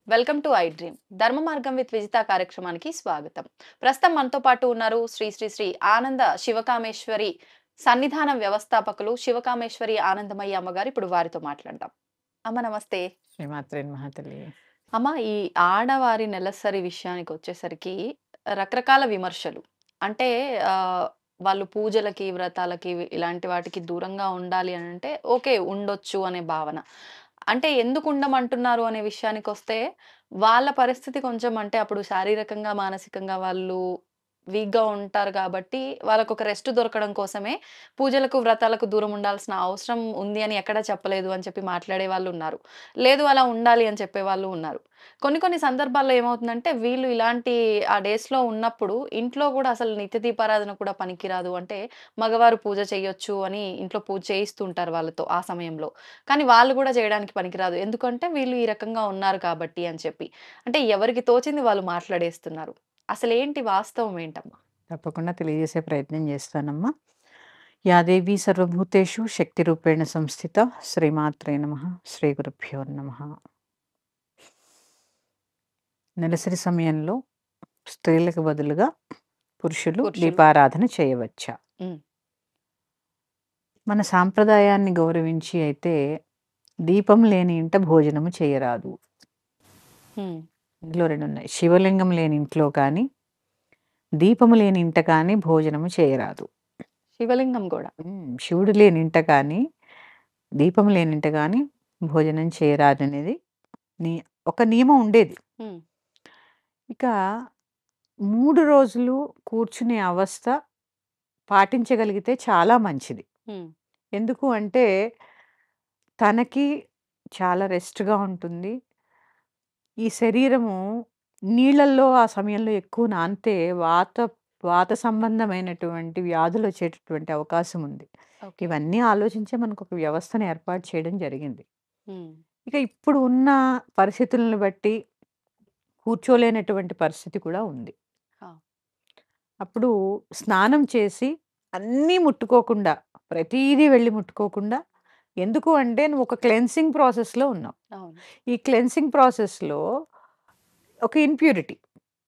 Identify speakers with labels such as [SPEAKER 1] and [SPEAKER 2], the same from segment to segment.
[SPEAKER 1] Welcome to I dream ధర్మ మార్గం with Vijitha కార్యక్రమానికి స్వాగతం. ప్రస్తుతం మనతో పాటు ఉన్నారు శ్రీ శ్రీ శ్రీ ఆనంద శివకామేశ్వరి సన్నిధానం వ్యవస్థాపకులు శివకామేశ్వరి ఆనందమయ్య అమ్మగారు. ఇప్పుడు వారితో మాట్లాడదాం. అమ్మ నమస్తే.
[SPEAKER 2] శ్రీమాత్రే నమః తల్లి.
[SPEAKER 1] అమ్మ, ఈ ఆడవారి నెలసరి విషయానికి వచ్చేసరికి రకరకాల విమర్శలు. అంటే వాళ్ళు పూజలకి, వ్రతాలకి ఇలాంటి వాటికి దూరంగా ఉండాలి అని అంటే ఓకే, ఉండొచ్చు అనే భావన. అంటే ఎందుకు ఉండమంటున్నారు అనే విషయానికొస్తే, వాళ్ళ పరిస్థితి కొంచెం అంటే అప్పుడు శారీరకంగా, మానసికంగా వాళ్ళు వీక్‌గా ఉంటారు కాబట్టి, వాళ్ళకొక రెస్ట్ దొరకడం కోసమే పూజలకు, వ్రతాలకు దూరం ఉండాల్సిన అవసరం ఉంది అని ఎక్కడా చెప్పలేదు అని చెప్పి మాట్లాడే వాళ్ళున్నారు. లేదు, అలా ఉండాలి అని చెప్పేవాళ్ళు ఉన్నారు. కొన్ని కొన్ని సందర్భాల్లో ఏమవుతుందంటే, వీళ్ళు ఇలాంటి ఆ డేస్‌లో ఉన్నప్పుడు ఇంట్లో గూడా అసలు నిత్య దీపారాధన కూడా పనికిరాదు. అంటే మగవారు పూజ చేయొచ్చు అని ఇంట్లో పూజ చేయిస్తూ ఉంటారు వాళ్ళతో ఆ సమయంలో. కానీ వాళ్ళు గూడా చేయడానికి పనికిరాదు. ఎందుకంటే వీళ్ళు ఈ రకంగా ఉన్నారు కాబట్టి అని చెప్పి. అంటే ఎవరికి తోచింది వాళ్ళు మాట్లాడేస్తున్నారు. అసలేంటి వాస్తవం ఏంటమ్మా?
[SPEAKER 2] తప్పకుండా తెలియజేసే ప్రయత్నం చేస్తానమ్మా. యా దేవీ సర్వభూతేషు శక్తి రూపేణ సంస్థిత శ్రీమాత్రే నమః. శ్రీ గురుభ్యో నమః. నెలసరి సమయంలో స్త్రీలకు బదులుగా పురుషులు దీపారాధన చేయవచ్చా? మన సాంప్రదాయాన్ని గౌరవించి అయితే దీపం లేని ఇంట భోజనము చేయరాదు. ఇందులో రెండు ఉన్నాయి. శివలింగం లేని ఇంట్లో కానీ, దీపము లేని ఇంట కానీ భోజనము చేయరాదు.
[SPEAKER 1] శివలింగం కూడా
[SPEAKER 2] శివుడు లేని ఇంట కానీ, దీపం లేని ఇంట కానీ భోజనం చేయరాదు అనేది ఒక నియమం ఉండేది. ఇక 3 రోజులు కూర్చునే అవస్థ పాటించగలిగితే చాలా మంచిది. ఎందుకు అంటే తనకి చాలా రెస్ట్‌గా ఉంటుంది. ఈ శరీరము నీళ్ళల్లో ఆ సమయంలో ఎక్కువ నానితే వాత సంబంధమైనటువంటి వ్యాధులు వచ్చేటటువంటి అవకాశం ఉంది. ఇవన్నీ ఆలోచించే మనకు ఒక వ్యవస్థను ఏర్పాటు చేయడం జరిగింది. ఇక ఇప్పుడు ఉన్న పరిస్థితులను బట్టి కూర్చోలేనటువంటి పరిస్థితి కూడా ఉంది. అప్పుడు స్నానం చేసి అన్నీ ముట్టుకోకుండా, ప్రతీదీ వెళ్ళి ముట్టుకోకుండా, ఎందుకు అంటే నువ్వు ఒక క్లెన్సింగ్ ప్రాసెస్‌లో ఉన్నావు. ఈ క్లెన్సింగ్ ప్రాసెస్‌లో ఒక ఇంప్యూరిటీ,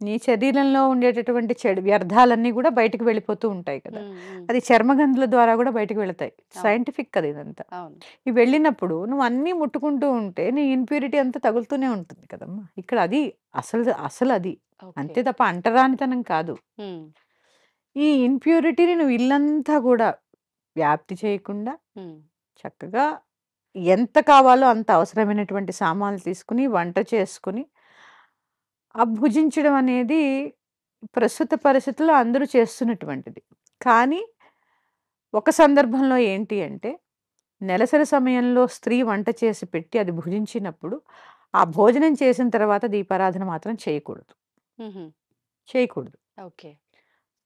[SPEAKER 2] నీ శరీరంలో ఉండేటటువంటి చెడు వ్యర్థాలన్నీ కూడా బయటకు వెళ్ళిపోతూ ఉంటాయి కదా! అది చర్మగంధుల ద్వారా కూడా బయటకు వెళతాయి. సైంటిఫిక్ కదా ఇదంతా. ఇవి వెళ్ళినప్పుడు నువ్వు అన్నీ ముట్టుకుంటూ ఉంటే నీ ఇంప్యూరిటీ అంతా తగులుతూనే ఉంటుంది కదమ్మా. ఇక్కడ అది అసలు అది. అంతే తప్ప అంటరానితనం కాదు. ఈ ఇంప్యూరిటీని నువ్వు ఇల్లంతా కూడా వ్యాప్తి చేయకుండా చక్కగా ఎంత కావాలో అంత అవసరమైనటువంటి సామాన్లు తీసుకుని వంట చేసుకుని భుజించడం అనేది ప్రస్తుత పరిస్థితుల్లో అందరూ చేస్తున్నటువంటిది. కానీ ఒక సందర్భంలో ఏంటి అంటే, నెలసరి సమయంలో స్త్రీ వంట చేసి పెట్టి అది భుజించినప్పుడు ఆ భోజనం చేసిన తర్వాత దీపారాధన మాత్రం చేయకూడదు. చేయకూడదు.
[SPEAKER 1] ఓకే.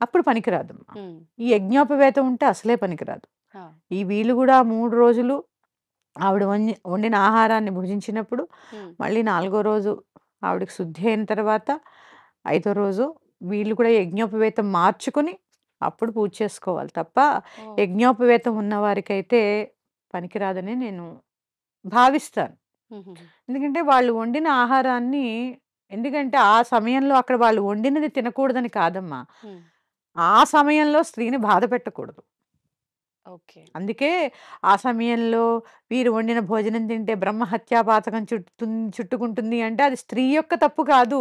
[SPEAKER 2] అప్పుడు పనికిరాదమ్మా. ఈ యజ్ఞోపవేతం ఉంటే అసలే పనికిరాదు. ఈ వీళ్ళు కూడా 3 రోజులు ఆవిడ వండిన ఆహారాన్ని భుజించినప్పుడు మళ్ళీ 4గో రోజు ఆవిడకి శుద్ధి అయిన తర్వాత 5వ రోజు వీళ్ళు కూడా యజ్ఞోపవేతం మార్చుకుని అప్పుడు పూజ చేసుకోవాలి తప్ప యజ్ఞోపవేతం ఉన్న వారికైతే పనికిరాదని నేను భావిస్తాను. ఎందుకంటే వాళ్ళు వండిన ఆహారాన్ని, ఎందుకంటే ఆ సమయంలో అక్కడ వాళ్ళు వండినది తినకూడదని కాదమ్మా, ఆ సమయంలో స్త్రీని బాధ పెట్టకూడదు. అందుకే ఆ సమయంలో వీరు వండిన భోజనం తింటే బ్రహ్మహత్యా పాతకం చుట్టుకుంటుంది అంటే అది స్త్రీ యొక్క తప్పు కాదు.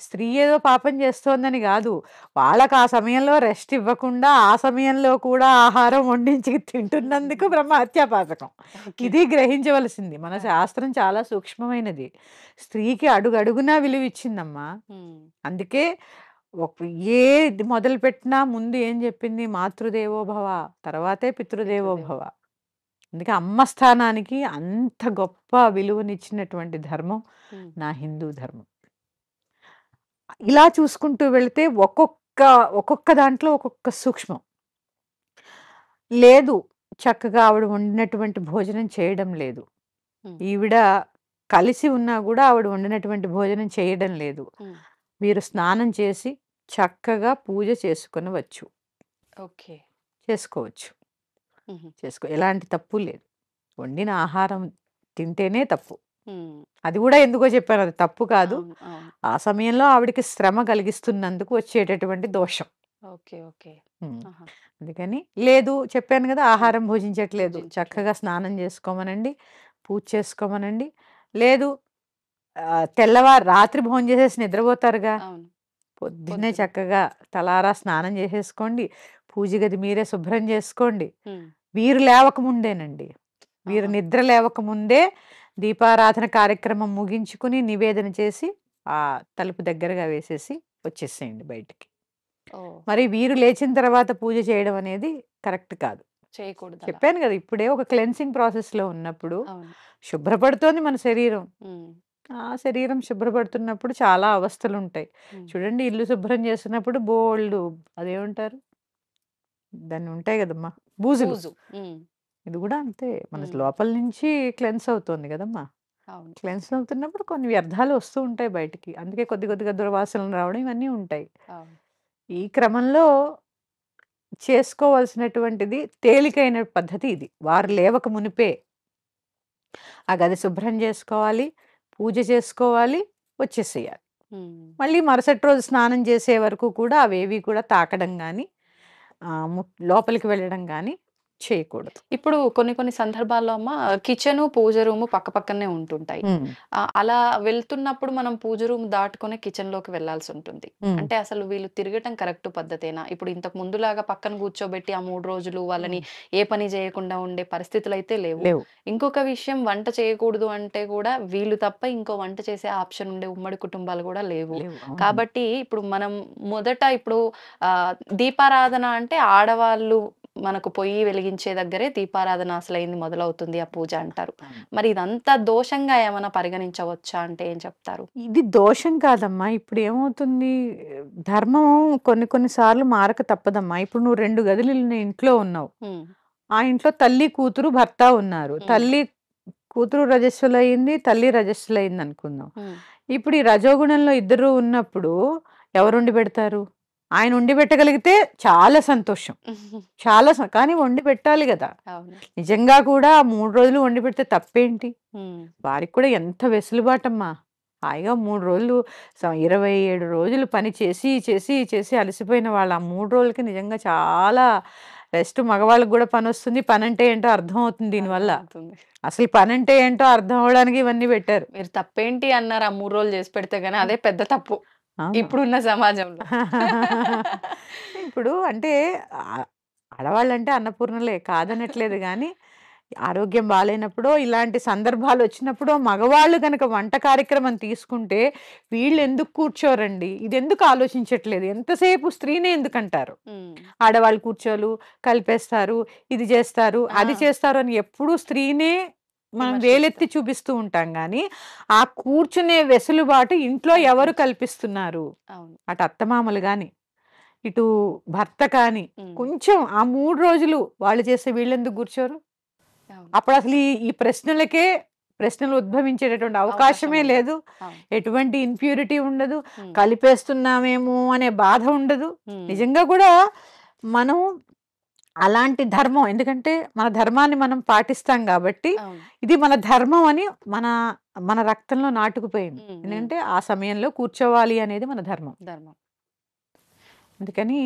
[SPEAKER 2] స్త్రీ ఏదో పాపం చేస్తోందని కాదు. వాళ్ళకి ఆ సమయంలో రెస్ట్ ఇవ్వకుండా ఆ సమయంలో కూడా ఆహారం వండించి తింటున్నందుకు బ్రహ్మహత్యా పాతకం. ఇది గ్రహించవలసింది. మన శాస్త్రం చాలా సూక్ష్మమైనది. స్త్రీకి అడుగడుగునా విలువ ఇచ్చిందమ్మా. అందుకే ఏది మొదలుపెట్టినా ముందు ఏం చెప్పింది? మాతృదేవోభవ, తర్వాతే పితృదేవోభవ. అందుకే అమ్మ స్థానానికి అంత గొప్ప విలువనిచ్చినటువంటి ధర్మం నా హిందూ ధర్మం. ఇలా చూసుకుంటూ వెళితే ఒక్కొక్క దాంట్లో ఒక్కొక్క సూక్ష్మం. లేదు, చక్కగా ఆవిడ వండినటువంటి భోజనం చేయడం లేదు. ఈవిడ కలిసి ఉన్నా కూడా ఆవిడ వండినటువంటి భోజనం చేయడం లేదు. వీరు స్నానం చేసి చక్కగా పూజ చేసుకొనవచ్చు. చేసుకోవచ్చు.
[SPEAKER 1] హుహు.
[SPEAKER 2] చేసుకో. ఎలాంటి తప్పు లేదు. వండిన ఆహారం తింటేనే తప్పు.
[SPEAKER 1] హ్మ్.
[SPEAKER 2] అది గూడా ఎందుకో చెప్పాను. అది తప్పు కాదు.
[SPEAKER 1] అవును. అవును.
[SPEAKER 2] ఆ సమయంలో ఆవిడకి శ్రమ కలిగిస్తున్నందుకు వచ్చేటటువంటి దోషం.
[SPEAKER 1] ఓకే. ఓకే.
[SPEAKER 2] హ్మ్.
[SPEAKER 1] ఆహా!
[SPEAKER 2] అందుకని లేదు చెప్పాను గదా!
[SPEAKER 1] అవును.
[SPEAKER 2] ఆహారం భుజించట్లేదు.
[SPEAKER 1] పూజించట్లేదు.
[SPEAKER 2] చక్కగా స్నానం చేసుకోమనండి. పూజ చేసుకోమనండి. లేదు రాత్రి భోంచేసేసి నిద్రపోతారుగా.
[SPEAKER 1] అవును.
[SPEAKER 2] పొద్దున్నే
[SPEAKER 1] పొద్దున.
[SPEAKER 2] చక్కగా తలారా స్నానం చేసేసుకోండి. పూజ గది మీరే శుభ్రం చేసుకోండి.
[SPEAKER 1] హ్మ్.
[SPEAKER 2] వీరు లేవకముందేనండి. వీరు
[SPEAKER 1] ఆహా!
[SPEAKER 2] నిద్ర లేవకముందే దీపారాధన కార్యక్రమం ముగించుకుని, నివేదన చేసి, తలుపు దగ్గరగా వేసేసి వచ్చేసేయండి బయటికి.
[SPEAKER 1] ఓహ్!
[SPEAKER 2] మరి వీరు లేచిన తర్వాత పూజ చేయడం అనేది కరెక్ట్ కాదు.
[SPEAKER 1] చేయకూడదలా.
[SPEAKER 2] చెప్పాను గదా! ఇప్పుడే ఒక క్లెన్సింగ్ ప్రాసెస్‌లో ఉన్నప్పుడు
[SPEAKER 1] అవును.
[SPEAKER 2] శుభ్రపడుతోంది మన శరీరం.
[SPEAKER 1] హ్మ్.
[SPEAKER 2] ఆ శరీరం శుభ్రపడుతున్నప్పుడు చాలా అవస్థలుంటాయి.
[SPEAKER 1] హ్మ్.
[SPEAKER 2] చూడండి ఇల్లు శుభ్రం చేస్తున్నప్పుడు బోలెడు అదేమంటారు? దాన్ని ఉంటాయి గదమ్మా! బూజులు.
[SPEAKER 1] బూజు. హ్మ్.
[SPEAKER 2] ఇది గూడా అంతే. మన
[SPEAKER 1] హ్మ్.
[SPEAKER 2] లోపల నుంచి క్లెన్స్ అవుతోంది గదమ్మా!
[SPEAKER 1] అవును.
[SPEAKER 2] క్లెన్స్ అవుతున్నప్పుడు కొన్ని వ్యర్థాలు వస్తూ ఉంటాయి బయటికి. అందుకే కొద్ది కొద్దిగా దుర్వాసనలు రావడం ఇవన్నీ ఉంటాయి.
[SPEAKER 1] అవును.
[SPEAKER 2] ఈ క్రమంలో చేసుకోవాల్సినటువంటిది తేలికైన పద్ధతి ఇది. వారు
[SPEAKER 1] హ్మ్.
[SPEAKER 2] లేవక మునిపే ఆ గది శుభ్రం జేసుకోవాలి, పూజ చేసుకోవాలి, వచ్చేసేయాలి.
[SPEAKER 1] హ్మ్.
[SPEAKER 2] మళ్ళీ మరుసటి రోజు స్నానం చేసే వరకు కూడా అవేవి కూడా తాకడం గానీ, లోపలికి వెళ్ళడం గానీ చేయకూడదు.
[SPEAKER 1] ఇప్పుడు కొన్ని కొన్ని సందర్భాల్లో అమ్మ కిచెను, పూజ రూము పక్కపక్కనే ఉంటుంటాయి.
[SPEAKER 2] హ్మ్.
[SPEAKER 1] అలా వెళ్తున్నప్పుడు మనం పూజ రూమ్ దాటుకొనే కిచెన్‌లోకి వెళ్ళాల్సుంటుంది.
[SPEAKER 2] హ్మ్.
[SPEAKER 1] అంటే అసలు వీళ్ళు తిరగటం కరెక్ట్ పద్ధతేనా? ఇప్పుడు ఇంతకు ముందులాగా పక్కన కూర్చోబెట్టి ఆ 3 రోజులు వాళ్ళని
[SPEAKER 2] హ్మ్.
[SPEAKER 1] ఏ పని చేయకుండా ఉండే పరిస్థితులైతే లేవు.
[SPEAKER 2] లేవు.
[SPEAKER 1] ఇంకొక విషయం వంట చేయకూడదు అంటే కూడా వీళ్ళు తప్ప ఇంకో వంట చేసే ఆప్షన్ ఉండే ఉమ్మడి కుటుంబాలు కూడా లేవు.
[SPEAKER 2] లేవు. అవునండి.
[SPEAKER 1] కాబట్టి ఇప్పుడు మనం మొదట ఇప్పుడు దీపారాధన అంటే ఆడవాళ్ళు మనకు పొయ్యి వెలిగించే దగ్గరే దీపారాధన అసలైంది మొదలవుతుంది ఆ పూజ అంటారు.
[SPEAKER 2] అవును.
[SPEAKER 1] మరి ఇదంతా దోషంగా ఏమన్నా పరిగణించవచ్చా అంటే ఏం చెప్తారు?
[SPEAKER 2] ఇది దోషం కాదమ్మా. ఇప్పుడేమవుతుంది ధర్మం కొన్ని కొన్ని సార్లు మారక తప్పదమ్మా. ఇప్పుడు నువ్వు 2 గదులున్న ఇంట్లో ఉన్నావు.
[SPEAKER 1] హ్మ్.
[SPEAKER 2] ఆ ఇంట్లో తల్లి, కూతురు, భర్త ఉన్నారు.
[SPEAKER 1] హ్మ్.
[SPEAKER 2] కూతురు రజస్వలయింది, తల్లి రజస్వలయిందనుకుందాం.
[SPEAKER 1] హ్మ్.
[SPEAKER 2] ఇప్పుడు ఈ రజోగుణంలో ఇద్దరు ఉన్నప్పుడు ఎవరొండి పెడతారు? ఆయన వండి పెట్టగలిగితే చాలా సంతోషం. కానీ వండి పెట్టాలి గదా!
[SPEAKER 1] అవును.
[SPEAKER 2] నిజంగా కూడా ఆ 3 రోజులు వండి పెడితే తప్పేంటి?
[SPEAKER 1] హ్మ్.
[SPEAKER 2] వారికి కూడా ఎంత వెసులుబాటమ్మా. హాయిగా 3 రోజులు 27 రోజులు పని చేసి, చేసి, చేసి అలసిపోయిన వాళ్ళు ఆ 3 రోజులకి నిజంగా చాలా రెస్ట్ మగవాళ్ళకి గూడా పనొస్తుంది. పనంటే ఏంటో అర్థమవుతుంది దీనివల్ల.
[SPEAKER 1] అర్థమవుతుంది.
[SPEAKER 2] అసలు పనంటే ఏంటో అర్థం అవ్వడానికి ఇవన్నీ పెట్టారు.
[SPEAKER 1] మీరు తప్పేంటి అన్నారు ఆ 3 రోజులు చేసి పెడితే గాని అదే పెద్ద తప్పు.
[SPEAKER 2] అవును.
[SPEAKER 1] ఇప్పుడున్న సమాజంలో.
[SPEAKER 2] ఇప్పుడు అంటే ఆహ్, ఆడవాళ్ళంటే అన్నపూర్ణలే కాదనట్లేదు గానీ, ఆరోగ్యం బాలేనప్పుడో, ఇలాంటి సందర్భాలొచ్చినప్పుడో మగవాళ్ళు గనక వంట కార్యక్రమం తీసుకుంటే, వీళ్ళెందుకు కూర్చోరండి? ఇదెందుకు ఆలోచించట్లేదు? ఎంతసేపు స్త్రీనే ఎందుకంటారు?
[SPEAKER 1] హ్మ్.
[SPEAKER 2] ఆడవాళ్ళు కూర్చోలు, కలిపేస్తారు, ఇది జేస్తారు, అది
[SPEAKER 1] ఆ!
[SPEAKER 2] చేస్తారు అని ఎప్పుడూ స్త్రీనే మనం వేలెత్తి
[SPEAKER 1] విమర్శిస్తాం.
[SPEAKER 2] చూపిస్తూ ఉంటాం గానీ, ఆ కూర్చునే వెసులుబాటు ఇంట్లో ఎవరు
[SPEAKER 1] కల్పించి.
[SPEAKER 2] కల్పిస్తున్నారు?
[SPEAKER 1] అవును.
[SPEAKER 2] అటు అత్తమామలు గాని, ఇటు భర్త కానీ,
[SPEAKER 1] హ్మ్.
[SPEAKER 2] కొంచెం ఆ 3 రోజులు వాళ్ళు చేస్తే వీళ్ళెందుకు గూర్చోరు?
[SPEAKER 1] అవును.
[SPEAKER 2] అప్పుడసలు ఈ ప్రశ్నలు ఉద్భవించేటటువంటి
[SPEAKER 1] అవకాశం
[SPEAKER 2] అవకాశమే
[SPEAKER 1] ఉండదు.
[SPEAKER 2] లేదు.
[SPEAKER 1] అవును.
[SPEAKER 2] ఎటువంటి ఇంప్యూరిటీ ఉండదు.
[SPEAKER 1] హ్మ్.
[SPEAKER 2] కలిపేస్తున్నామేమో అనే బాధ ఉండదు.
[SPEAKER 1] హ్మ్.
[SPEAKER 2] నిజంగా గూడా మనం అలాంటి ధర్మం ఎందుకంటే మన ధర్మాన్ని మనం పాటిస్తాం గాబట్టి,
[SPEAKER 1] అవును.
[SPEAKER 2] ఇది మన ధర్మం అని మన మన రక్తంలో నాటుకుపోయింది.
[SPEAKER 1] హ్మ్. హ్మ్.
[SPEAKER 2] ఎందుకంటే ఆ సమయంలో కూర్చోవాలి అనేది మన ధర్మం.
[SPEAKER 1] ధర్మం.
[SPEAKER 2] అందుకని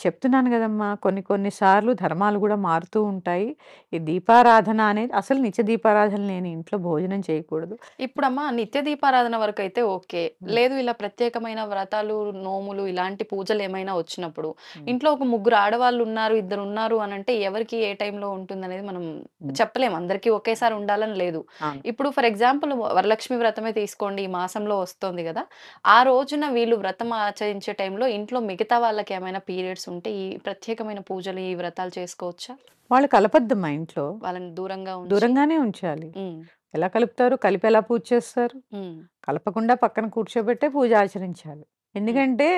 [SPEAKER 2] చెప్తున్నాను గదమ్మా! కొన్ని కొన్ని సార్లు ధర్మాలు గూడా మారుతూ ఉంటాయి. ఈ దీపారాధన అనేది అసలు నిత్య దీపారాధన లేని ఇంట్లో భోజనం చేయకూడదు.
[SPEAKER 1] ఇప్పుడమ్మా నిత్య దీపారాధన వరకైతే ఓకే.
[SPEAKER 2] హ్మ్.
[SPEAKER 1] లేదు ఇలా ప్రత్యేకమైన వ్రతాలు, నోములు ఇలాంటి పూజలేమైనా వచ్చినప్పుడు,
[SPEAKER 2] హ్మ్.
[SPEAKER 1] ఇంట్లో ఒక ముగ్గురు ఆడవాళ్ళున్నారు, ఇద్దరున్నారు అనంటే ఎవరికి ఏ టైంలో ఉంటుందనేది మనం
[SPEAKER 2] హ్మ్.
[SPEAKER 1] చెప్పలేం. అందరికీ ఒకేసారి ఉండాలని లేదు.
[SPEAKER 2] అవును.
[SPEAKER 1] ఇప్పుడు ఫర్ ఎగ్జాంపుల్ వరలక్ష్మి వ్రతమే తీసుకోండి. ఈ మాసంలో వస్తోంది గదా! ఆ రోజున వీళ్ళు వ్రతం ఆచరించే టైంలో ఇంట్లో మిగతా వాళ్ళకేమైనా పీరియడ్స్ ఉంటే ఈ ప్రత్యేకమైన పూజలు, ఈ వ్రతాలు చేసుకోవచ్చా?
[SPEAKER 2] వాళ్ళు కలపొద్దమ్మా ఇంట్లో.
[SPEAKER 1] వాళ్ళని దూరంగా ఉంచి
[SPEAKER 2] దూరంగానే ఉంచాలి.
[SPEAKER 1] హ్మ్.
[SPEAKER 2] ఎలా కలుపుతారు? కలిపి ఎలా పూజ చేస్తారు?
[SPEAKER 1] హ్మ్.
[SPEAKER 2] కలపకుండా పక్కన కూర్చోబెట్టే పూజ ఆచరించాలి.
[SPEAKER 1] హ్మ్.
[SPEAKER 2] ఎందుకంటే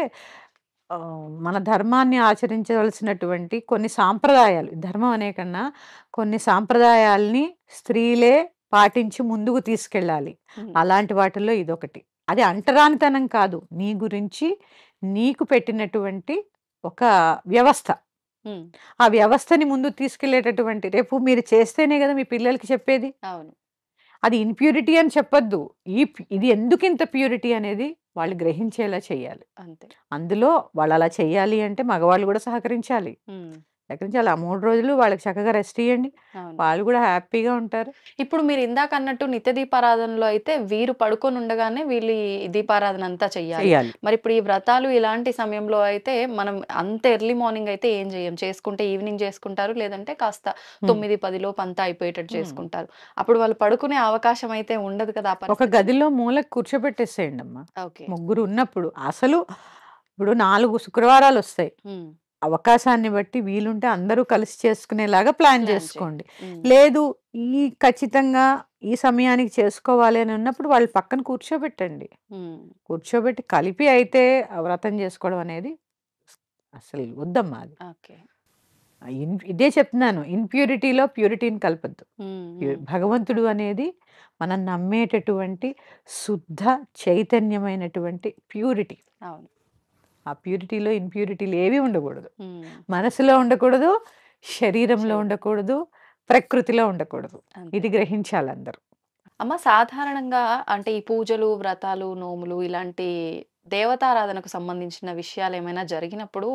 [SPEAKER 2] మన ధర్మాన్ని ఆచరించవలసినటువంటి కొన్ని సాంప్రదాయాలు ధర్మం అనే కన్నా కొన్ని సాంప్రదాయాల్ని స్త్రీలే పాటించి ముందుకు తీసుకెళ్ళాలి.
[SPEAKER 1] హ్మ్.
[SPEAKER 2] అలాంటి వాటిల్లో ఇదొకటి. అది అంటరానితనం కాదు. నీ గురించి నీకు పెట్టినటువంటి ఒక వ్యవస్థ.
[SPEAKER 1] హ్మ్.
[SPEAKER 2] ఆ వ్యవస్థని ముందుకు తీసుకెళ్ళేటటువంటి రేపు మీరు చేస్తేనే కదా మీ పిల్లలకి చెప్పేది.
[SPEAKER 1] అవును.
[SPEAKER 2] అది ఇంప్యూరిటీ అని చెప్పొద్దు. ఇది ఎందుకింత ప్యూరిటీ అనేది వాళ్ళు గ్రహించేలా చేయాలి.
[SPEAKER 1] అంతే.
[SPEAKER 2] అందులో వాళ్ళలా చెయ్యాలి అంటే మగవాళ్ళు గూడా సహకరించాలి.
[SPEAKER 1] హ్మ్.
[SPEAKER 2] సహకరించాలి. ఆ 3 రోజులు వాళ్ళకి చక్కగా రెస్ట్ ఇయ్యండి.
[SPEAKER 1] అవును.
[SPEAKER 2] వాళ్ళు గూడా హ్యాపీగా ఉంటారు.
[SPEAKER 1] ఇప్పుడు మీరు ఇందాకన్నట్టు నిత్య దీపారాధనలో అయితే వీరు పడుకొనుండగానే వీళ్ళు ఈ దీపారాధన అంతా చెయ్యాలి.
[SPEAKER 2] చెయ్యాలి.
[SPEAKER 1] మరిప్పుడు ఈ వ్రతాలు ఇలాంటి సమయంలో అయితే మనం అంత ఎర్లీ మార్నింగ్ అయితే ఏం జేయం. చేసుకుంటే ఈవినింగ్ చేసుకుంటారు. లేదంటే కాస్త
[SPEAKER 2] హ్మ్.
[SPEAKER 1] 9, 10 లోపు అంతా అయిపోయేటట్టు
[SPEAKER 2] హ్మ్.
[SPEAKER 1] చేసుకుంటారు. అప్పుడు వాళ్ళు పడుకునే అవకాశం అయితే ఉండదు కదా! ఆ
[SPEAKER 2] ఒక
[SPEAKER 1] పరిస్థితిలో.
[SPEAKER 2] గదిలో మూలకు కూర్చోబెట్టేసేయండమ్మా.
[SPEAKER 1] ఓకే.
[SPEAKER 2] ముగ్గురు ఉన్నప్పుడు. అసలు ఇప్పుడు 4 శుక్రవారాలొస్తాయి.
[SPEAKER 1] హ్మ్.
[SPEAKER 2] అవకాశాన్ని బట్టి వీలుంటే అందరూ కలిసి చేసుకునేలాగా ప్లాన్
[SPEAKER 1] ప్లాన్
[SPEAKER 2] చేసుకోండి.
[SPEAKER 1] చేయండి. హ్మ్.
[SPEAKER 2] లేదు ఖచ్చితంగా ఈ సమయానికి చేసుకోవాలి అని ఉన్నప్పుడు వాళ్ళు పక్కన కూర్చోబెట్టండి.
[SPEAKER 1] హ్మ్.
[SPEAKER 2] కూర్చోబెట్టి కలిపి అయితే ఆ వ్రతం చేసుకోవడం అనేది అసలు వద్దమ్మా అది.
[SPEAKER 1] ఓకే.
[SPEAKER 2] ఇదే చెప్తున్నాను. ఇంప్యూరిటీలో ప్యూరిటీని కలపొద్దు.
[SPEAKER 1] హ్మ్. హ్మ్.
[SPEAKER 2] భగవంతుడు అనేది మనం నమ్మేటటువంటి శుద్ధ చైతన్యమైనటువంటి ప్యూరిటీ.
[SPEAKER 1] అవును.
[SPEAKER 2] ఆ ప్యూరిటీలో ఇంప్యూరిటీలు ఏవి ఉండకూడదు.
[SPEAKER 1] హ్మ్.
[SPEAKER 2] మనసులో ఉండకూడదు, శరీరంలో
[SPEAKER 1] శరీరం.
[SPEAKER 2] ఉండకూడదు, ప్రకృతిలో ఉండకూడదు.
[SPEAKER 1] అంతే.
[SPEAKER 2] ఇది గ్రహించాలి అందరూ.
[SPEAKER 1] అమ్మ సాధారణంగా అంటే ఈ పూజలు, వ్రతాలు, నోములు ఇలాంటి దేవతారాధనకు సంబంధించిన విషయాలేమైనా జరిగినప్పుడు,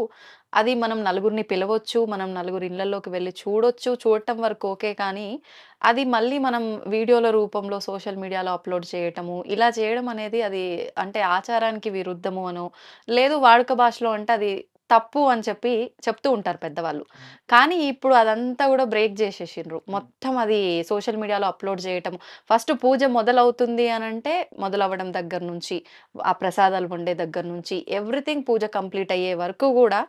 [SPEAKER 1] అది మనం నలుగురిని పిలవచ్చు. మనం నలుగురి ఇళ్లల్లోకి వెళ్లి చూడొచ్చు. చూడటం వరకు ఓకే. కానీ, అది మళ్ళీ మనం వీడియోల రూపంలో సోషల్ మీడియాలో అప్‌లోడ్ చేయటము, ఇలా చేయడం అనేది అది అంటే ఆచారానికి విరుద్ధము అనో, లేదు వాడుక భాషలో అంటే అది తప్పు అని చెప్పి చెప్తూ ఉంటారు పెద్దవాళ్ళు. కానీ ఇప్పుడు అదంతా గూడా బ్రేక్ జేసేసిండ్రు. మొత్తం అది సోషల్ మీడియాలో అప్‌లోడ్ జేయటం. ఫస్ట్ పూజ మొదలవుతుంది అనంటే, మొదలవ్వడం దగ్గర నుంచి, ఆ ప్రసాదాలు వండే దగ్గర నుంచి, ఎవ్రీథింగ్ పూజ కంప్లీట్ అయ్యే వరకు గూడా,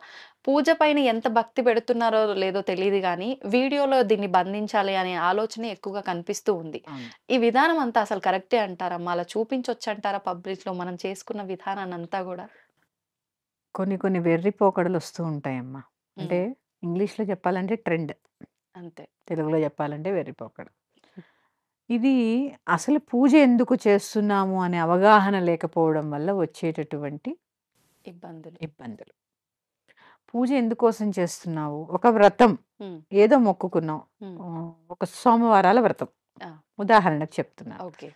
[SPEAKER 1] పూజ పైన ఎంత భక్తి పెడుతున్నారో లేదో తెలీదు గానీ, వీడియోలో దీన్ని బంధించాలి అనే ఆలోచన ఎక్కువగా కనిపిస్తూ ఉంది.
[SPEAKER 2] అవును.
[SPEAKER 1] ఈ విధానం అంతా అసలు కరెక్టే అంటారమ్మా? అలా చూపించొచ్చంటారా పబ్లిక్‌లో మనం చేసుకున్న విధానాన్నంతా గూడా?
[SPEAKER 2] కొన్ని వెర్రి పోకడలొస్తూ ఉంటాయమ్మా.
[SPEAKER 1] హ్మ్.
[SPEAKER 2] అంటే ఇంగ్లీష్‌లో చెప్పాలంటే ట్రెండ్.
[SPEAKER 1] అంతే.
[SPEAKER 2] తెలుగులో చెప్పాలంటే వెర్రి పోకడ. ఇది అసలు పూజ ఎందుకు చేస్తున్నాము అనే అవగాహన లేకపోవడం వల్ల వచ్చేటటువంటి
[SPEAKER 1] ఇబ్బందులు.
[SPEAKER 2] ఇబ్బందులు. పూజ ఎందుకోసం చేస్తున్నావు? ఒక వ్రతం
[SPEAKER 1] హ్మ్.
[SPEAKER 2] ఏదో మొక్కుకున్నాం.
[SPEAKER 1] హ్మ్.
[SPEAKER 2] ఒక సోమవారాల వ్రతం.
[SPEAKER 1] ఆ!
[SPEAKER 2] ఉదాహరణకు చెప్తున్నాను.
[SPEAKER 1] ఓకే.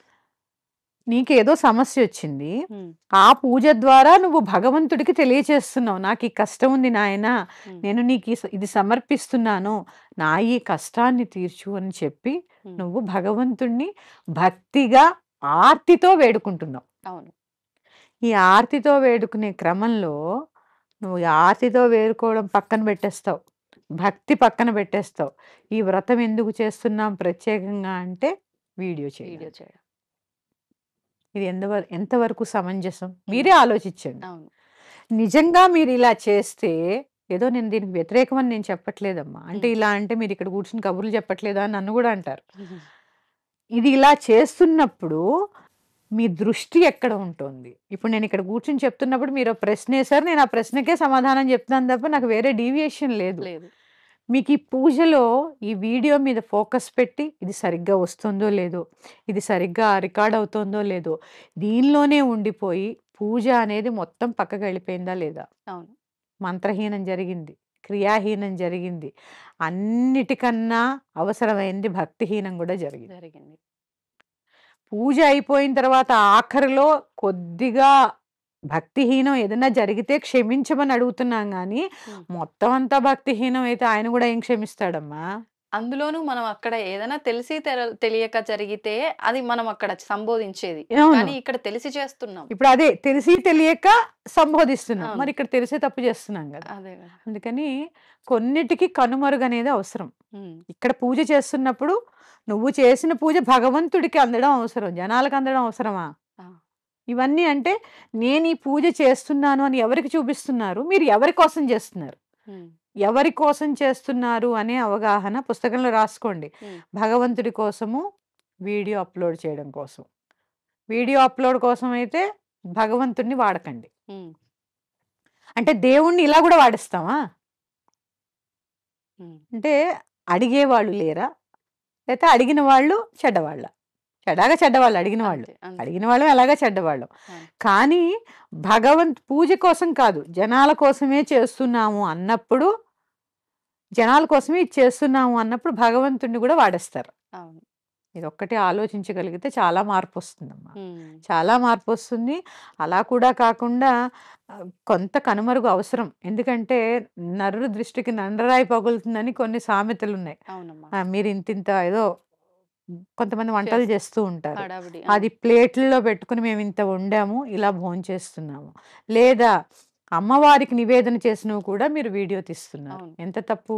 [SPEAKER 2] నీకేదో సమస్యొచ్చింది.
[SPEAKER 1] హ్మ్.
[SPEAKER 2] ఆ పూజ ద్వారా నువ్వు భగవంతుడికి తెలియచేస్తున్నావు. నాకీ కష్టం ఉంది నాయనా!
[SPEAKER 1] హ్మ్.
[SPEAKER 2] నేను నీకు ఇది సమర్పిస్తున్నాను. నా ఈ కష్టాన్ని తీర్చు అని చెప్పి
[SPEAKER 1] హ్మ్.
[SPEAKER 2] నువ్వు భగవంతుడిని భక్తిగా, ఆర్తితో వేడుకుంటున్నావు.
[SPEAKER 1] అవును.
[SPEAKER 2] ఈ ఆర్తితో వేడుకునే క్రమంలో నువ్వు ఈ ఆర్తితో వేడుకోవడం పక్కన పెట్టేస్తావు. భక్తి పక్కన పెట్టేస్తావు. ఈ వ్రతం ఎందుకు చేస్తున్నాం ప్రత్యేకంగా అంటే వీడియో
[SPEAKER 1] వీడియో
[SPEAKER 2] చేయడానికి.
[SPEAKER 1] చేయడం.
[SPEAKER 2] ఇది ఎంతవరకు సమంజసం?
[SPEAKER 1] హ్మ్.
[SPEAKER 2] మీరే ఆలోచించండి.
[SPEAKER 1] అవును.
[SPEAKER 2] నిజంగా మీరిలా చేస్తే ఏదో నేను దీనికి వ్యతిరేకమని నేను చెప్పట్లేదమ్మా. అంటే
[SPEAKER 1] హ్మ్.
[SPEAKER 2] ఇలా అంటే మీరిక్కడ కూర్చొని కబుర్లు చెప్పట్లేదా అని నన్ను గూడా అంటారు. ఇది ఇలా చేస్తున్నప్పుడు మీ దృష్టి ఎక్కడ ఉంటుంది? ఇప్పుడు నేనిక్కడ కూర్చొని చెప్తున్నప్పుడు మీరో ప్రశ్నేసారు. నేను ఆ ప్రశ్నకే సమాధానం చెప్తున్నాను తప్ప నాకు వేరే డీవియేషన్ లేదు.
[SPEAKER 1] లేదు.
[SPEAKER 2] మీకీ పూజలో ఈ వీడియో మీద ఫోకస్ పెట్టి ఇది సరిగ్గా వస్తుందో లేదో, ఇది సరిగ్గా రికార్డ్ అవుతోందో లేదో, దీనిలోనే ఉండిపోయి పూజ అనేది మొత్తం పక్కకెళ్ళిపోయిందా లేదా?
[SPEAKER 1] అవును.
[SPEAKER 2] మంత్రహీనం జరిగింది. క్రియాహీనం జరిగింది. అన్నిటికన్నా అవసరమైంది భక్తిహీనం గూడా జరిగింది.
[SPEAKER 1] జరిగింది.
[SPEAKER 2] పూజ అయిపోయిన తర్వాత ఆఖరిలో కొద్దిగా భక్తిహీనం ఏదన్నా జరిగితే క్షమించమని అడుగుతున్నాం గానీ,
[SPEAKER 1] హ్మ్.
[SPEAKER 2] మొత్తం అంతా భక్తిహీనం అయితే ఆయన గూడా ఏం క్షమిస్తాడమ్మా?
[SPEAKER 1] అందులోనూ మనం అక్కడ ఏదైనా తెలిసి తెలియక జరిగితే అది మనం అక్కడ సంబోధించేది.
[SPEAKER 2] అవును.
[SPEAKER 1] కానీ ఇక్కడ తెలిసి చేస్తున్నాం.
[SPEAKER 2] ఇప్పుడు అదే తెలిసి తెలియక సంబోధిస్తున్నాం.
[SPEAKER 1] అవును.
[SPEAKER 2] మరి ఇక్కడ తెలిసే తప్పు చేస్తున్నాం గదా!
[SPEAKER 1] అదే గదా!
[SPEAKER 2] అందుకని కొన్నిటికి కనుమరుగనేది అవసరం.
[SPEAKER 1] హ్మ్.
[SPEAKER 2] ఇక్కడ పూజ చేస్తున్నప్పుడు నువ్వు చేసిన పూజ భగవంతుడికి అందడం అవసరం. జనాలకు అందడం అవసరమా?
[SPEAKER 1] ఆ!
[SPEAKER 2] ఇవన్నీ అంటే నేను ఈ పూజ చేస్తున్నాను అని ఎవరికి చూపిస్తున్నారు? మీరు ఎవరి కోసం చేస్తున్నారు?
[SPEAKER 1] హ్మ్.
[SPEAKER 2] ఎవరి కోసం చేస్తున్నారు అనే అవగాహన పుస్తకంలో రాసుకోండి.
[SPEAKER 1] హ్మ్.
[SPEAKER 2] భగవంతుడి కోసము, వీడియో అప్‌లోడ్ చేయడం కోసం. వీడియో అప్‌లోడ్ కోసం అయితే భగవంతుడిని వాడకండి.
[SPEAKER 1] హ్మ్.
[SPEAKER 2] అంటే దేవుడిని ఇలా గూడా వాడేస్తామా?
[SPEAKER 1] హ్మ్.
[SPEAKER 2] అంటే అడిగేవాళ్ళు లేరా? లేతే అడిగిన వాళ్ళు చెడ్డవాళ్ళా? చెడ్డవాళ్ళు అడిగిన వాళ్ళు.
[SPEAKER 1] అంతే. అంతే.
[SPEAKER 2] అడిగిన వాళ్ళం ఎలాగా చెడ్డవాళ్ళం.
[SPEAKER 1] అవును.
[SPEAKER 2] కానీ పూజ కోసం కాదు, జనాల కోసమే చేస్తున్నాము అన్నప్పుడు జనాల కోసమే ఇది చేస్తున్నాము అన్నప్పుడు భగవంతుడిని కూడా వాడేస్తారు.
[SPEAKER 1] అవును.
[SPEAKER 2] ఇదొక్కటి ఆలోచించగలిగితే చాలా మార్పొస్తుందమ్మా.
[SPEAKER 1] హ్మ్.
[SPEAKER 2] చాలా మార్పొస్తుంది. అలా కూడా కాకుండా కొంత కనుమరుగు అవసరం. ఎందుకంటే నరుడి దృష్టికి నండరాయి పగులుతుందని కొన్ని సామెతలున్నాయి.
[SPEAKER 1] అవునమ్మా.
[SPEAKER 2] మీరు ఇంతింత ఏదో కొంతమంది వంటలు
[SPEAKER 1] చేస్
[SPEAKER 2] చేస్తూ ఉంటారు.
[SPEAKER 1] హడావిడి.
[SPEAKER 2] అది ప్లేట్‌లలో పెట్టుకొని మేమింత వండాము, ఇలా భోంచేస్తున్నాము. లేదా అమ్మవారికి నివేదన చేసినవి కూడా మీరు వీడియో తీస్తున్నారు.
[SPEAKER 1] అవును.
[SPEAKER 2] ఎంత తప్పు?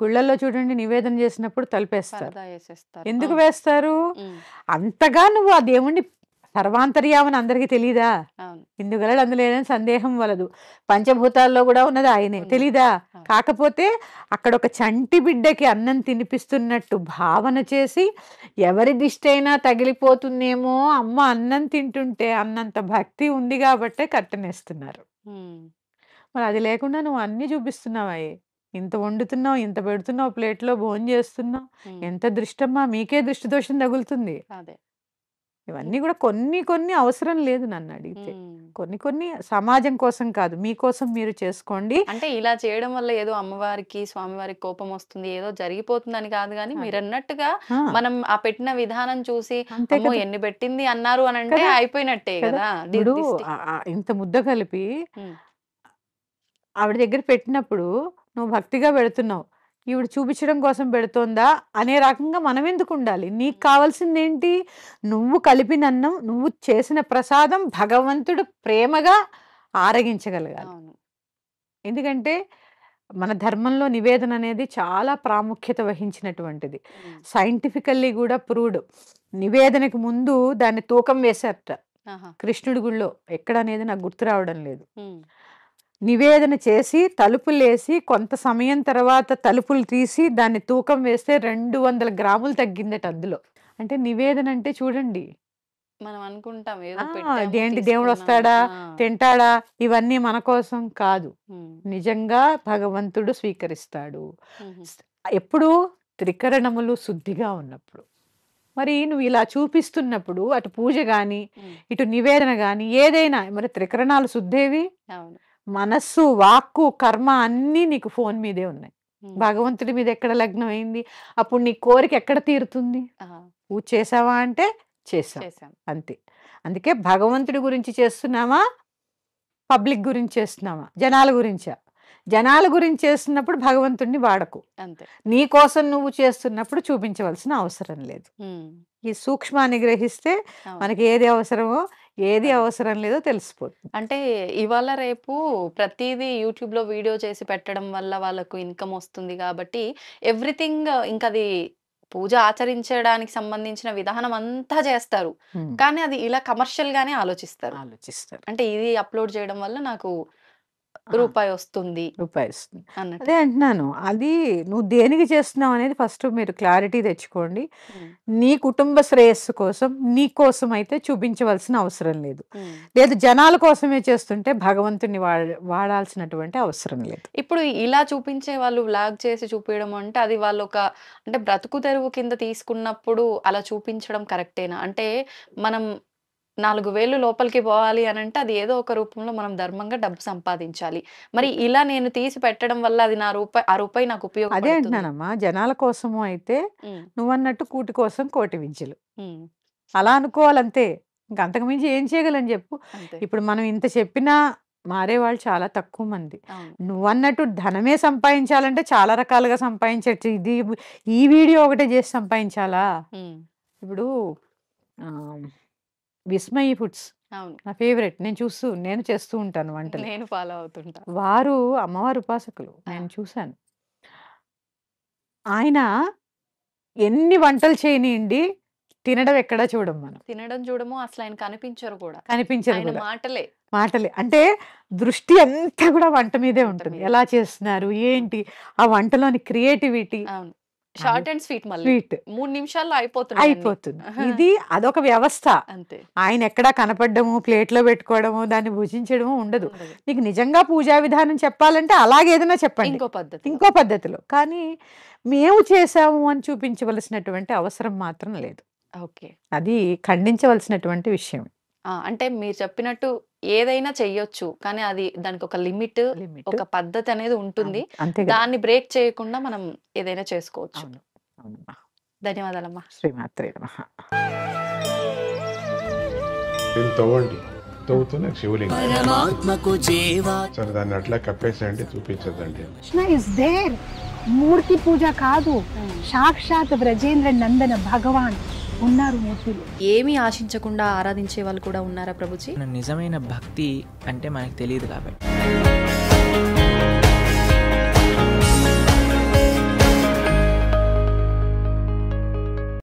[SPEAKER 2] గుళ్ళల్లో చూడండి నివేదన చేసినప్పుడు తలుపేస్తారు.
[SPEAKER 1] పరదా యేసేస్తారు.
[SPEAKER 2] ఎందుకు వేస్తారు?
[SPEAKER 1] హ్మ్.
[SPEAKER 2] అంతగా నువ్వు ఆ దేవుడిని సర్వాంతర్యామని అందరికీ తెలీదా?
[SPEAKER 1] అవును.
[SPEAKER 2] ఇందుగలడు అందులేనని సందేహం వలదు. పంచభూతాల్లో గూడా ఉన్నది ఆయనే.
[SPEAKER 1] ఉంది.
[SPEAKER 2] తెలీదా?
[SPEAKER 1] అవును.
[SPEAKER 2] కాకపోతే అక్కడొక చంటి బిడ్డకి అన్నం తినిపిస్తున్నట్టు భావన చేసి, ఎవరి దిష్టైనా తగిలిపోతుందేమో అమ్మ అన్నం తింటుంటే అన్నంత భక్తి ఉంది గాబట్టే కట్టెనేస్తున్నారు.
[SPEAKER 1] హ్మ్.
[SPEAKER 2] మరి అది లేకుండా నువ్వు అన్నీ చూపిస్తున్నావాయే. ఇంత వండుతున్నావు, ఇంత పెడుతున్నావు ప్లేట్‌లో భోంజేస్తున్నావు.
[SPEAKER 1] హ్మ్.
[SPEAKER 2] ఎంత దృష్టమ్మా! మీకే దృష్టి దోషం తగులుతుంది.
[SPEAKER 1] అదే.
[SPEAKER 2] ఇవన్నీ గూడా కొన్ని కొన్ని అవసరం లేదు నన్నడిగితే.
[SPEAKER 1] హ్మ్.
[SPEAKER 2] కొన్ని కొన్ని సమాజం కోసం కాదు. మీకోసం మీరు చేసుకోండి.
[SPEAKER 1] అంటే ఇలా చేయడం వల్ల ఏదో అమ్మవారికి, స్వామివారికి కోపమొస్తుంది, ఏదో జరిగిపోతుందని కాదు గానీ,
[SPEAKER 2] అదే.
[SPEAKER 1] మీరన్నట్టుగా
[SPEAKER 2] ఆ!
[SPEAKER 1] మనం ఆ పెట్టిన విధానం చూసి,
[SPEAKER 2] అంతే
[SPEAKER 1] అమ్మో!
[SPEAKER 2] కదా!
[SPEAKER 1] ఎన్ని పెట్టింది అన్నారు అనంటే
[SPEAKER 2] కదా!
[SPEAKER 1] అయిపోయినట్టే
[SPEAKER 2] కదా!
[SPEAKER 1] గదా!
[SPEAKER 2] ఇప్పుడు
[SPEAKER 1] దిష్టి.
[SPEAKER 2] ఇంత ముద్ద కలిపి
[SPEAKER 1] హ్మ్.
[SPEAKER 2] ఆవిడ దగ్గర పెట్టినప్పుడు నువ్వు భక్తిగా పెడుతున్నావు. ఈవిడ చూపించడం కోసం పెడుతోందా? అనే రకంగా మనమెందుకుండాలి? నీకు
[SPEAKER 1] హ్మ్.
[SPEAKER 2] కావాల్సిందేంటి? నువ్వు కలిపినన్నం, నువ్వు చేసిన ప్రసాదం భగవంతుడు ప్రేమగా ఆరగించగలగాలి.
[SPEAKER 1] అవును.
[SPEAKER 2] ఎందుకంటే మన ధర్మంలో నివేదన అనేది చాలా ప్రాముఖ్యత వహించినటువంటిది.
[SPEAKER 1] హ్మ్.
[SPEAKER 2] సైంటిఫికల్లీ గూడా ప్రూవ్డ్. నివేదనకి ముందు దాన్ని తూకం వేశారట.
[SPEAKER 1] ఆహా!
[SPEAKER 2] కృష్ణుడి గుళ్ళో. ఎక్కడనేది నాకు గుర్తు రావడం లేదు.
[SPEAKER 1] హ్మ్.
[SPEAKER 2] నివేదన చేసి, తలుపులేసి, కొంత సమయం తర్వాత తలుపులు తీసి, దాన్ని తూకం వేస్తే 200 గ్రాములు తగ్గిందట అందులో. అంటే నివేదన అంటే చూడండి.
[SPEAKER 1] మనం అనుకుంటాం
[SPEAKER 2] ఆ!
[SPEAKER 1] ఏదో పెట్టాము,
[SPEAKER 2] ఇదేంటి
[SPEAKER 1] తీసుకున్నాము.
[SPEAKER 2] దేవుడొస్తాడా?
[SPEAKER 1] ఆ!
[SPEAKER 2] తింటాడా? ఇవన్నీ మన కోసం కాదు.
[SPEAKER 1] హ్మ్.
[SPEAKER 2] నిజంగా భగవంతుడు స్వీకరిస్తాడు.
[SPEAKER 1] హుహు.
[SPEAKER 2] స్ ఎప్పుడు? త్రికరణములు శుద్ధిగా ఉన్నప్పుడు. మరి నువ్వు ఇలా చూపిస్తున్నప్పుడు అటు పూజ గాని,
[SPEAKER 1] హ్మ్.
[SPEAKER 2] ఇటు నివేదన గాని ఏదైనా మరి త్రికరణాలు శుద్ధేవి?
[SPEAKER 1] అవును.
[SPEAKER 2] మనస్సు, వాక్కు, కర్మ అన్నీ నీకు ఫోను మీదే ఉన్నాయి.
[SPEAKER 1] హ్మ్.
[SPEAKER 2] భగవంతుడి మీద ఎక్కడ లగ్నం అయింది? అప్పుడు నీ కోరిక ఎక్కడ తీరుతుంది?
[SPEAKER 1] ఆ!
[SPEAKER 2] పూజ చేశావా అంటే చేశాం.
[SPEAKER 1] చేశాం.
[SPEAKER 2] అంతే. అందుకే భగవంతుడి గురించి చేస్తున్నామా? పబ్లిక్ గురించి చేస్తున్నామా? జనాల గురించా? జనాల గురించి చేస్తున్నప్పుడు భగవంతుడిని వాడకు.
[SPEAKER 1] అంతే.
[SPEAKER 2] నీ కోసం నువ్వు చేస్తున్నప్పుడు చూపించవలసిన అవసరం లేదు.
[SPEAKER 1] హ్మ్.
[SPEAKER 2] ఈ సూక్ష్మాన్ని గ్రహిస్తే
[SPEAKER 1] అవును.
[SPEAKER 2] మనకి ఏది అవసరమో, ఏది
[SPEAKER 1] అదే.
[SPEAKER 2] అవసరం లేదో తెలిసిపోతుంది.
[SPEAKER 1] అంటే ఇవాళ రేపు ప్రతీదీ యూట్యూబ్‌లో వీడియో చేసి పెట్టడం వల్ల వాళ్ళకు ఇన్‌కమ్ ఒస్తుంది గాబట్టి, ఎవ్రీథింగ్ ఇంకది పూజ ఆచరించడానికి సంబంధించిన విధానం అంతా చేస్తారు.
[SPEAKER 2] హ్మ్.
[SPEAKER 1] కానీ అది ఇలా కమర్షియల్‌గానే ఆలోచిస్తారు.
[SPEAKER 2] ఆలోచిస్తారు.
[SPEAKER 1] అంటే ఇది అప్‌లోడ్ చేయడం వల్ల నాకు
[SPEAKER 2] ఆ!
[SPEAKER 1] రూపాయొస్తుంది
[SPEAKER 2] రూపాయిస్తుంది.
[SPEAKER 1] అన్నట్టు.
[SPEAKER 2] అదే అంటున్నాను. అది నువ్వు దేనికి చేస్తున్నావు అనేది ఫస్ట్ మీరు క్లారిటీ తెచ్చుకోండి.
[SPEAKER 1] హ్మ్.
[SPEAKER 2] నీ కుటుంబ శ్రేయస్సు కోసం, నీ కోసం అయితే చూపించవలసిన అవసరం లేదు.
[SPEAKER 1] హ్మ్.
[SPEAKER 2] లేదు జనాల కోసమే చేస్తుంటే భగవంతుడిని వాడాల్సినటువంటి అవసరం లేదు.
[SPEAKER 1] ఇప్పుడు ఇలా చూపించే వాళ్ళు వ్లాగ్ చేసి చూపియడం అంటే అది వాళ్ళొక అంటే బ్రతుకు తెరువు కింద తీసుకున్నప్పుడు అలా చూపించడం కరెక్టేనా? అంటే మనం 4 వేళ్ళు లోపలికి పోవాలి అనంటే అది ఏదో ఒక రూపంలో మనం ధర్మంగా డబ్బు సంపాదించాలి. మరి ఇలా నేను తీసి పెట్టడం వల్ల అది ఆ రూపాయి నాకు
[SPEAKER 2] అదే
[SPEAKER 1] ఉపయోగపడుతుంది.
[SPEAKER 2] అంటున్నానమ్మా. జనాల కోసము అయితే
[SPEAKER 1] హ్మ్.
[SPEAKER 2] నువ్వన్నట్టు కూటి కోసం కోటి విద్యలు.
[SPEAKER 1] హ్మ్.
[SPEAKER 2] అలా అనుకోవాలంతే. ఇంక అంతకు మించి ఏం చేయగలను జెప్పు.
[SPEAKER 1] అంతే.
[SPEAKER 2] ఇప్పుడు మనం ఇంత చెప్పినా మారేవాళ్ళు చాలా తక్కువ మంది.
[SPEAKER 1] అవును.
[SPEAKER 2] నువ్వన్నట్టు ధనమే సంపాదించాలంటే చాలా రకాలుగా సంపాదించొచ్చు. ఈ వీడియో ఒకటే జేసి సంపాదించాలా?
[SPEAKER 1] హ్మ్.
[SPEAKER 2] ఇప్పుడు ఆహ్, విస్మయి ఫుడ్స్
[SPEAKER 1] అవును.
[SPEAKER 2] నా ఫేవరెట్. నేను చేస్తూ ఉంటాను వంటలు.
[SPEAKER 1] నేను ఫాలో అవుతుంటా.
[SPEAKER 2] వారు అమ్మవారి ఉపాసకులు.
[SPEAKER 1] ఆ!
[SPEAKER 2] నేను చూసాను. ఆయన ఎన్ని వంటలు చేయనియండి, తినడం ఎక్కడా చూడం మనం.
[SPEAKER 1] తినడం చూడము అసలాయన కనిపించరు కూడా.
[SPEAKER 2] కనిపించరు
[SPEAKER 1] ఆయన
[SPEAKER 2] గూడా.
[SPEAKER 1] మాటలే
[SPEAKER 2] మాటలే. అంటే దృష్టి అంతా గూడా వంట మీదే
[SPEAKER 1] వంట
[SPEAKER 2] ఉంటుంది.
[SPEAKER 1] మీద.
[SPEAKER 2] ఎలా చేస్తున్నారు?
[SPEAKER 1] అవును.
[SPEAKER 2] ఏంటి? ఆ వంటలోని క్రియేటివిటీ
[SPEAKER 1] అవును.
[SPEAKER 2] అది
[SPEAKER 1] షార్ట్ అండ్ స్వీట్ మళ్ళీ.
[SPEAKER 2] స్వీట్
[SPEAKER 1] 3 నిమిషాల్లో అయిపోతున్నాయి అన్నీ.
[SPEAKER 2] అయిపోతుంది. ఇది అదొక వ్యవస్థ.
[SPEAKER 1] అంతే.
[SPEAKER 2] ఆయనెక్కడా కనపడ్డము, ప్లేట్‌లో పెట్టుకోవడము, దాన్ని భుజించడము ఉండదు.
[SPEAKER 1] ఉండదు.
[SPEAKER 2] మీకు నిజంగా పూజా విధానం చెప్పాలంటే అలాగేదైనా చెప్పండి.
[SPEAKER 1] ఇంకో పద్ధతిలో.
[SPEAKER 2] ఇంకో పద్ధతిలో. కానీ మేము చేసాము అని చూపించవలసినటువంటి అవసరం మాత్రం లేదు.
[SPEAKER 1] ఓకే.
[SPEAKER 2] అది ఖండించవలసినటువంటి విషయం.
[SPEAKER 1] ఆ! అంటే మీరు చెప్పినట్టు ఏదైనా చెయ్యొచ్చు. కానీ అది దానికి ఒక లిమిట్,
[SPEAKER 2] లిమిట్.
[SPEAKER 1] ఒక పద్ధతి అనేది ఉంటుంది.
[SPEAKER 2] అంతే కదా!
[SPEAKER 1] దాన్ని బ్రేక్ చేయకుండా మనం ఏదైనా చేసుకోవచ్చు.
[SPEAKER 2] అవును. అవునమ్మా.
[SPEAKER 1] ధన్యవాదాలమ్మా.
[SPEAKER 2] శ్రీమాత్రే నమః.
[SPEAKER 3] దీన్ని తవ్వండి, తవ్వుతూనే శివలింగం. సరే దాన్ని అట్లా కప్పేసేయండి, చూపించదండి.
[SPEAKER 4] Krishna is there. మూర్తి పూజ కాదు, సాక్షాత్ బ్రజేంద్ర నందన భగవాన్ ఉన్నారు మూర్తిలో.
[SPEAKER 1] ఏమీ ఆశించకుండా ఆరాధించే వాళ్ళు కూడా ఉన్నారా ప్రభుజీ?
[SPEAKER 5] నిజమైన భక్తి అంటే మనకు తెలియదు కాబట్టి